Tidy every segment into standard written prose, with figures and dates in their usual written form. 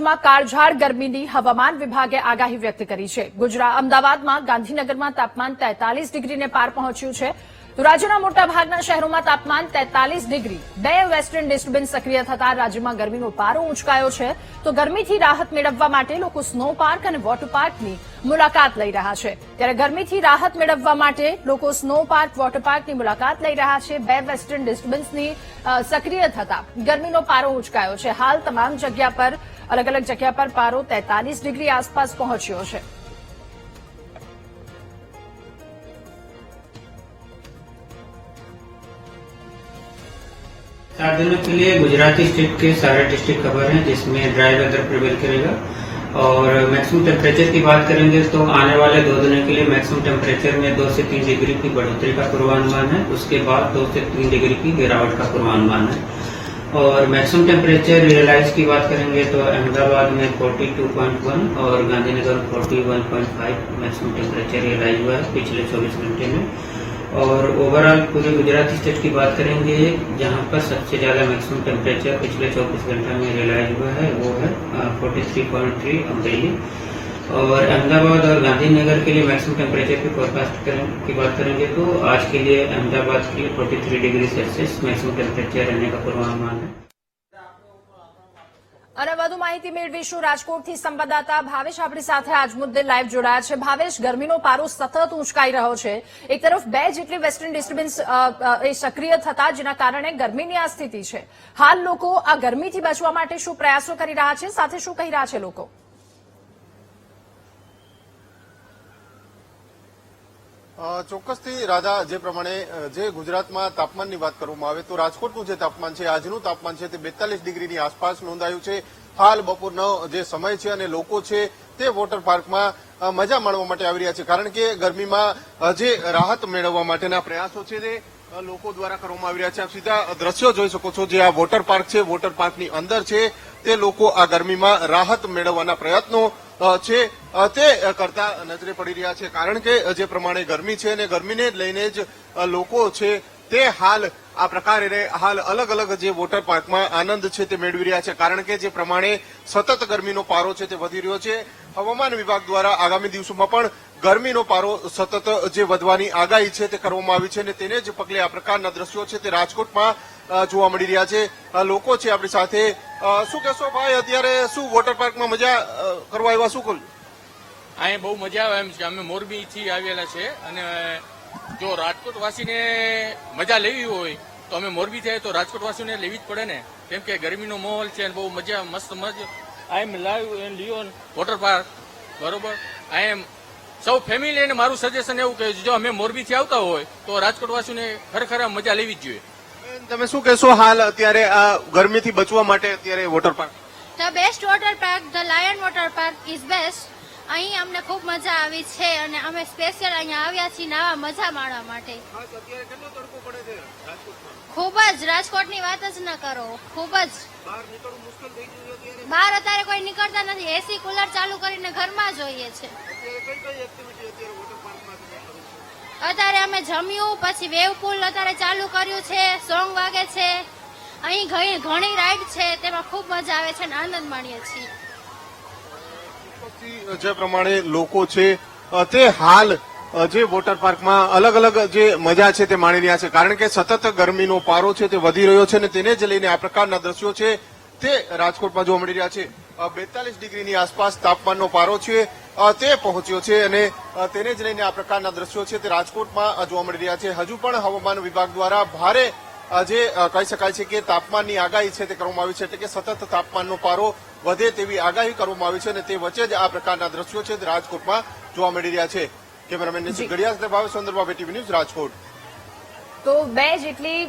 રાજ્યમાં કાળઝાળ ગરમીની હવામાન વિભાગે આગાહી વ્યક્ત કરી છે. ગુજરાત અમદાવાદમાં, ગાંધીનગરમાં તાપમાન 43 ડિગ્રીને પાર પહોંચ્યું છે. તો રાજ્યના મોટાભાગના શહેરોમાં તાપમાન 43 ડિગ્રી. બે વેસ્ટર્ન ડિસ્ટર્બન્સ સક્રિય થતા રાજ્યમાં ગરમીનો પારો ઊંચકાયો છે. તો ગરમીથી રાહત મેળવવા માટે લોકો સ્નો પાર્ક અને વોટર પાર્કની મુલાકાત લઈ રહ્યા છે. ત્યારે ગરમીથી રાહત મેળવવા માટે લોકો સ્નો પાર્ક, વોટર પાર્કની મુલાકાત લઈ રહ્યા છે. બે વેસ્ટર્ન ડિસ્ટર્બન્સની સક્રિય થતા ગરમીનો પારો ઊંચકાયો છે. હાલ તમામ જગ્યા પર અલગ અલગ જગ્યા પર પારો 43 ડિગ્રી આસપાસ પહોંચ્યો છે. चार दिनों के लिए गुजराती स्टेट के सारे डिस्ट्रिक्ट कवर हैं, जिसमें ड्राई वेदर प्रिवेल करेगा। और मैक्सिमम टेम्परेचर की बात करेंगे तो आने वाले 2 दिनों के लिए मैक्सिमम टेम्परेचर में 2 से 3 डिग्री की बढ़ोतरी का पूर्वानुमान है। उसके बाद 2 से 3 डिग्री की गिरावट का पूर्वानुमान है। और मैक्सिमम टेम्परेचर रियलाइज की बात करेंगे तो अहमदाबाद में 42.1 और गांधीनगर 41.5 मैक्सिमम टेम्परेचर रियलाइज हुआ है पिछले 24 घंटे में। और ओवरऑल पूरे गुजराती स्टेट की बात करेंगे, जहां पर सबसे ज्यादा मैक्सिमम टेम्परेचर पिछले 24 घंटे में रियलाइज हुआ है वो है 43.3 अमरेली। और अहमदाबाद और गांधीनगर के लिए मैक्सिमम टेम्परेचर की फोरकास्ट की बात करेंगे तो आज के लिए अहमदाबाद के लिए 43 डिग्री सेल्सियस मैक्सिमम टेम्परेचर रहने का पूर्वानुमान है। અને વધુ માહિતી મેળવીશું રાજકોટથી સંવાદદાતા ભાવેશ આપણી સાથે આજ મુદ્દે લાઈવ જોડાયા છે. ભાવેશ, ગરમીનો પારો સતત ઊંચકાઈ રહ્યો છે. એક તરફ 2 જેટલી વેસ્ટર્ન ડિસ્ટર્બન્સ સક્રિય થતા જેના કારણે ગરમીની આ સ્થિતિ છે. હાલ લોકો આ ગરમીથી બચવા માટે શું પ્રયાસો કરી રહ્યા છે, સાથે શું કહી રહ્યા છે લોકો? ચોક્કસથી રાધા, જે પ્રમાણે જે ગુજરાતમાં તાપમાનની વાત કરવામાં આવે તો રાજકોટનું જે તાપમાન છે, આજનું તાપમાન છે તે 42 ડિગ્રીની આસપાસ નોંધાયું છે. હાલ બપોરનો જે સમય છે અને લોકો છે તે વોટર પાર્કમાં મજા માણવા માટે આવી રહ્યા છે, કારણ કે ગરમીમાં જે રાહત મેળવવા માટેના પ્રયાસો છે તે લોકો દ્વારા કરવામાં આવી રહ્યા છે. આપ સીધા દ્રશ્યો જોઈ શકો છો, જે આ વોટર પાર્ક છે, વોટર પાર્કની અંદર છે તે લોકો આ ગરમીમાં રાહત મેળવવાના પ્રયત્નો છે તે કરતા નજરે પડી રહ્યા છે, કારણ કે જે પ્રમાણે ગરમી છે અને ગરમીને લઈને જ લોકો છે તે હાલ આ પ્રકારે હાલ અલગ અલગ જે વોટર પાર્કમાં આનંદ છે તે મેળવી રહ્યા છે, કારણ કે જે પ્રમાણે સતત ગરમીનો પારો છે તે વધી રહ્યો છે. હવામાન વિભાગ દ્વારા આગામી દિવસોમાં પણ ગરમીનો પારો સતત જે વધવાની આગાહી છે તે કરવામાં આવી છે અને તેને જ પગલે આ પ્રકારના દ્રશ્યો છે તે રાજકોટમાં જોવા મળી રહ્યા છે. લોકો છે આપણી સાથે. શું કહેશો ભાઈ, અત્યારે શું વોટર પાર્કમાં મજા કરવા આવ્યા, શું કહ્યું? અહીંયા બહુ મજા આવે એમ છે. અમે મોરબીથી આવેલા છે અને જો રાજકોટ વાસીને મજા લેવી હોય તો અમે મોરબીથી તો રાજકોટ વાસીને લેવી જ પડે ને, કેમ કે ગરમીનો માહોલ છે અને બહુ મજા મસ્ત મજા. I am live and Leon water park, બરોબર. આઈ એમ સૌ ફેમિલીને મારું સજેશન એવું કે જો અમે મોરબીથી આવતા હોય તો રાજકોટ વાસીને ખરેખર મજા લેવી જ જોઈએ. તમે શું કહેશો હાલ અત્યારે આ ગરમીથી બચવા માટે અત્યારે water park? The best water park, the lion water park is best. અહીં અમને ખૂબ મજા આવી છે અને અમે સ્પેશિયલ અહીંયા આવ્યા છીએ નાવા મજા માણવા માટે. ખૂબ જ, રાજકોટની વાત જ ન કરો, ખૂબ જ. બહાર અત્યારે કોઈ નીકળતા નથી, એસી કુલર ચાલુ કરીને ઘરમાં જોઈએ છે. અત્યારે અમે જમ્યું, પછી વેવ પુલ અત્યારે ચાલુ કર્યું છે, સોંગ વાગે છે. અહીં ઘણી રાઈડ છે, તેમાં ખૂબ મજા આવે છે અને આનંદ માણીએ છીએ. જે પ્રમાણે લોકો છે તે હાલ જે વોટર પાર્કમાં અલગ અલગ જે મજા છે તે માણી રહ્યા છે, કારણ કે સતત ગરમીનો પારો છે તે વધી રહ્યો છે અને તેને જ લઈને આ પ્રકારના દ્રશ્યો છે તે રાજકોટમાં જોવા મળી રહ્યા છે. 42 ડિગ્રીની આસપાસ તાપમાનનો પારો છે તે પહોંચ્યો છે અને તેને જ લઈને આ પ્રકારના દ્રશ્યો છે તે રાજકોટમાં જોવા મળી રહ્યા છે. હજુ પણ હવામાન વિભાગ દ્વારા ભારે જે કહી શકાય છે કે તાપમાનની આગાહી છે તે કરવામાં આવી છે, એટલે કે સતત તાપમાનનો પારો વધે તેવી આગાહી કરવામાં આવી છે અને તે વચ્ચે જ આ પ્રકારના દ્રશ્યો છે તે રાજકોટમાં જોવા મળી રહ્યા છે. કેમેરામેન નિશિત ગડિયા સાથે ભાવેશ ચંદ્રબાબુ, ટીવી ન્યૂઝ, રાજકોટ. તો 2 જેટલી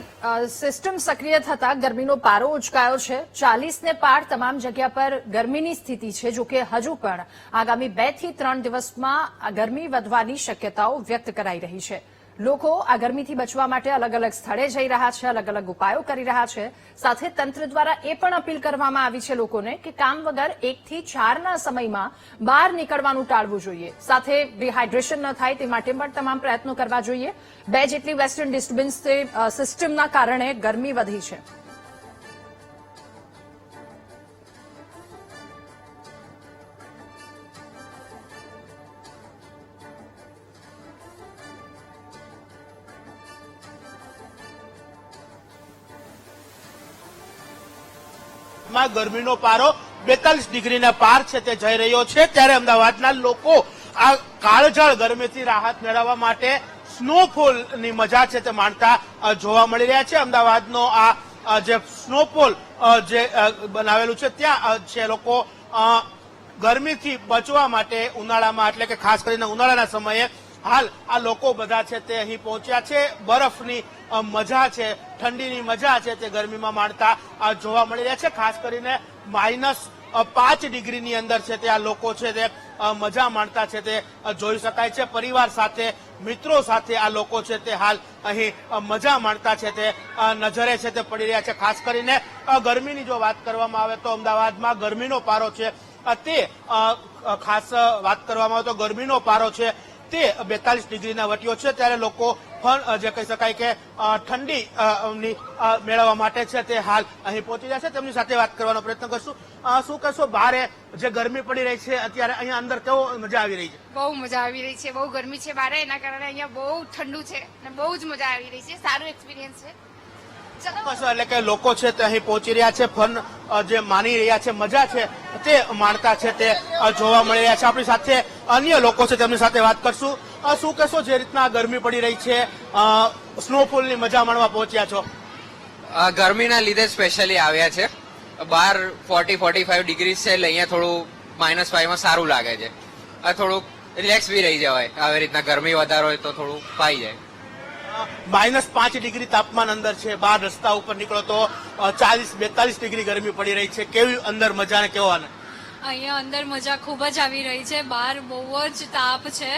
સિસ્ટમ સક્રિય થતા ગરમીનો પારો ઉંચકાયો છે. 40 ને પાર તમામ જગ્યા પર ગરમીની સ્થિતિ છે. જોકે હજુ પણ આગામી 2 થી 3 દિવસમાં ગરમી વધવાની શક્યતાઓ વ્યક્ત કરાઈ રહી છે. લોકો આ ગરમીથી બચવા માટે અલગ અલગ સ્થળે જઈ રહ્યા છે, અલગ અલગ ઉપાયો કરી રહ્યા છે. સાથે તંત્ર દ્વારા એ પણ અપીલ કરવામાં આવી છે લોકોને કે કામ વગર 1 થી 4ના સમયમાં બહાર નીકળવાનું ટાળવું જોઈએ. સાથે ડિહાઇડ્રેશન ન થાય તે માટે પણ તમામ પ્રયત્નો કરવા જોઈએ. 2 જેટલી વેસ્ટર્ન ડિસ્ટર્બન્સ સિસ્ટમના કારણે ગરમી વધી છે. અમદાવાદમાં ગરમીનો પારો 42 ડિગ્રીના પાર છે તે જઈ રહ્યો છે, ત્યારે અમદાવાદના લોકો આ કાળઝાળ ગરમીથી રાહત મેળવવા માટે સ્નોફોલની મજા છે તે માણતા જોવા મળી રહ્યા છે. અમદાવાદનો આ જે સ્નોફોલ જે બનાવેલું છે ત્યાં છે લોકો ગરમીથી બચવા માટે ઉનાળામાં, એટલે કે ખાસ કરીને ઉનાળાના સમયે હાલ આ લોકો બધા છે તે અહીં પહોંચ્યા છે. બરફની મજા છે, ઠંડીની મજા છે તે ગરમીમાં માણતા જોવા મળી રહ્યા છે. ખાસ કરીને -5 ડિગ્રીની અંદર છે તે આ લોકો છે તે મજા માણતા છે તે જોઈ શકાય છે. પરિવાર સાથે, મિત્રો સાથે આ લોકો છે તે હાલ અહીં મજા માણતા છે તે નજરે છે તે પડી રહ્યા છે. ખાસ કરીને ગરમીની જો વાત કરવામાં આવે તો અમદાવાદમાં ગરમીનો પારો છે તે ખાસ વાત કરવામાં આવે તો ગરમીનો પારો છે તે 42 ડિગ્રીના વટ્યો છે, ત્યારે લોકો પણ જે કહી શકાય કે ઠંડી મેળવવા માટે છે તે હાલ અહીં પહોંચી રહ્યા છે. તેમની સાથે વાત કરવાનો પ્રયત્ન કરશું. શું કહેશો, બહાર જે ગરમી પડી રહી છે અત્યારે અહીંયા અંદર કેવો મજા આવી રહી છે? બહુ મજા આવી રહી છે, બહુ ગરમી છે બહાર, એના કારણે અહીંયા બહુ ઠંડુ છે અને બહુ જ મજા આવી રહી છે. સારું એક્સપિરિયન્સ છે. એટલે કે લોકો છે તે અહીં પહોંચી રહ્યા છે, ફન જે માની રહ્યા છે, મજા છે તે માણતા છે તે જોવા મળી રહ્યા છે. આપણી સાથે અન્ય લોકો છે, તેમની સાથે વાત કરશું. શું કહેશો, જે રીતના ગરમી પડી રહી છે, સ્નોફોલની મજા માણવા પહોંચ્યા છો? ગરમીના લીધે સ્પેશિયલી આવ્યા છે. બહાર 40-45 ડિગ્રી છે, એટલે અહીંયા થોડું -5 સારું લાગે છે. થોડુંક રિલેક્સ બી રહી જવાય. આવી રીતના ગરમી વધારે હોય તો થોડું પાઈ જાય. -5 ડિગ્રી તાપમાન અંદર છે, બહાર રસ્તા ઉપર નીકળો તો 40-42 ડિગ્રી ગરમી પડી રહી છે. કેવી અંદર મજા ને કેવો આનંદ? અહીંયા અંદર મજા ખૂબ જ આવી રહી છે. બહાર બહુ જ તાપ છે,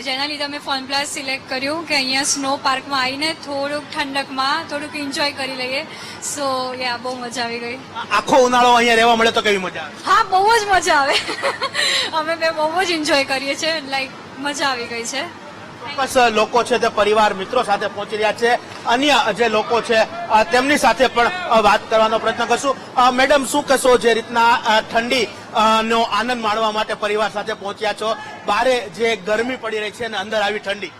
જેના લીધે અમે ફન પ્લસ સિલેક્ટ કર્યું કે અહીંયા સ્નો પાર્કમાં આવીને થોડુંક ઠંડકમાં થોડુંક એન્જોય કરી લઈએ. સો યા બહુ મજા આવી ગઈ. આખો ઉનાળો અહીંયા રહેવા મળે તો કેવી મજા આવે? હા, બહુ જ મજા આવે. અમે બે બહુ જ એન્જોય કરીએ છીએ, લાઈક મજા આવી ગઈ છે. ચોક્કસ લોકો છે તે પરિવાર, મિત્રો સાથે પહોંચી રહ્યા છે. અન્ય જે લોકો છે તેમની સાથે પણ વાત કરવાનો પ્રયત્ન કરશું. મેડમ, શું કહેશો, જે રીતના ઠંડી નો આનંદ માણવા માટે પરિવાર સાથે પહોંચ્યા છો, બારે જે ગરમી પડી રહી છે અને અંદર આવી ઠંડી?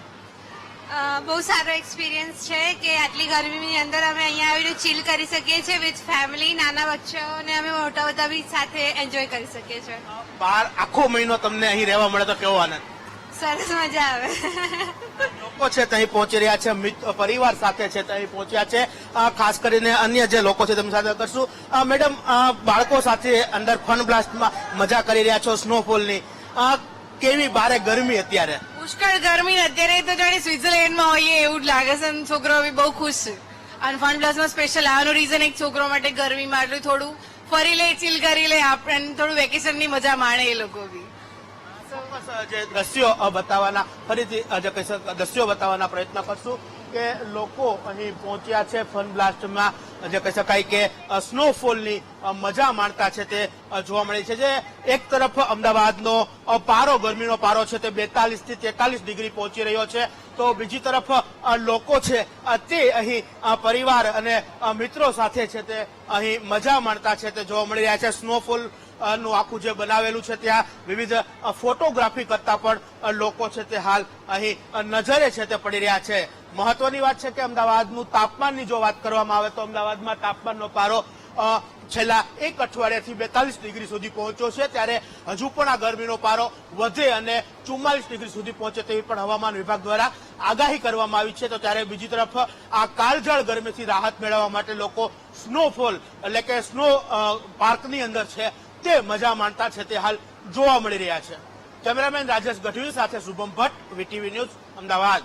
બહુ સારો એક્સપિરિયન્સ છે કે આટલી ગરમીની અંદર અમે અહીંયા આવીને ચીલ કરી શકીએ છીએ વિથ ફેમિલી, નાના બચ્ચાઓને અમે મોટા બધા બી સાથે એન્જોય કરી શકીએ છીએ. બહાર આખો મહિનો તમને અહીં રહેવા મળે તો કેવો આનંદ? સરસ મજા આવે. લોકો છે ત્યાં પહોંચી રહ્યા છે, પરિવાર સાથે છે ત્યાં પહોંચ્યા છે. ખાસ કરીને અન્ય જે લોકો છે તેમની સાથે કરશું. મેડમ, બાળકો સાથે અંદર ફન બ્લાસ્ટમાં મજા કરી રહ્યા છો સ્નોફોલની, કેવી બારે ગરમી અત્યારે? પુષ્કળ ગરમી અત્યારે તો જાણે સ્વિટ્ઝરલેન્ડમાં હોઈએ એવું જ લાગે છે. છોકરાઓ બી બહુ ખુશ છે. અને ફન પ્લસમાં સ્પેશિયલ આવવાનું રીઝન એક છોકરો માટે ગરમીમાં એટલું થોડું ફરી લે, ચીલ કરી લે, આપણે થોડું વેકેશનની મજા માણે એ લોકો બી. જે દ્રશ્યો બતાવવાના, ફરીથી જે દ્રશ્યો બતાવવાના પ્રયત્ન કરશું કે લોકો અહીં પહોંચ્યા છે ફન બ્લાસ્ટમાં, જે કહી શકાય કે સ્નોફોલની મજા માણતા છે તે જોવા મળે છે. જે એક તરફ અમદાવાદનો પારો, ગરમીનો પારો છે તે 42 થી 43 ડિગ્રી પહોંચી રહ્યો છે, તો બીજી તરફ લોકો છે તે અહીં પરિવાર અને મિત્રો સાથે છે તે અહીં મજા માણતા છે તે જોવા મળી રહ્યા છે. સ્નોફોલ નું આખું જે બનાવેલું છે ત્યાં વિવિધ ફોટોગ્રાફી કરતા પણ લોકો છે તે હાલ અહીં નજરે છે તે પડી રહ્યા છે. મહત્વની વાત છે કે અમદાવાદનું તાપમાનની જો વાત કરવામાં આવે તો અમદાવાદમાં તાપમાનનો પારો છેલ્લા એક અઠવાડિયાથી 42 ડિગ્રી સુધી પહોંચ્યો છે, ત્યારે હજુ પણ આ ગરમીનો પારો વધે અને 44 ડિગ્રી સુધી પહોંચે તેવી પણ હવામાન વિભાગ દ્વારા આગાહી કરવામાં આવી છે. તો ત્યારે બીજી તરફ આ કાળઝાળ ગરમીથી રાહત મેળવવા માટે લોકો સ્નોફોલ એટલે કે સ્નો પાર્કની અંદર છે તે મજા માણતા છે તે હાલ જોવા મળી રહ્યા છે. કેમેરામેન રાજેશ ગઢવી સાથે શુભમ ભટ્ટ, વીટીવી ન્યૂઝ, અમદાવાદ.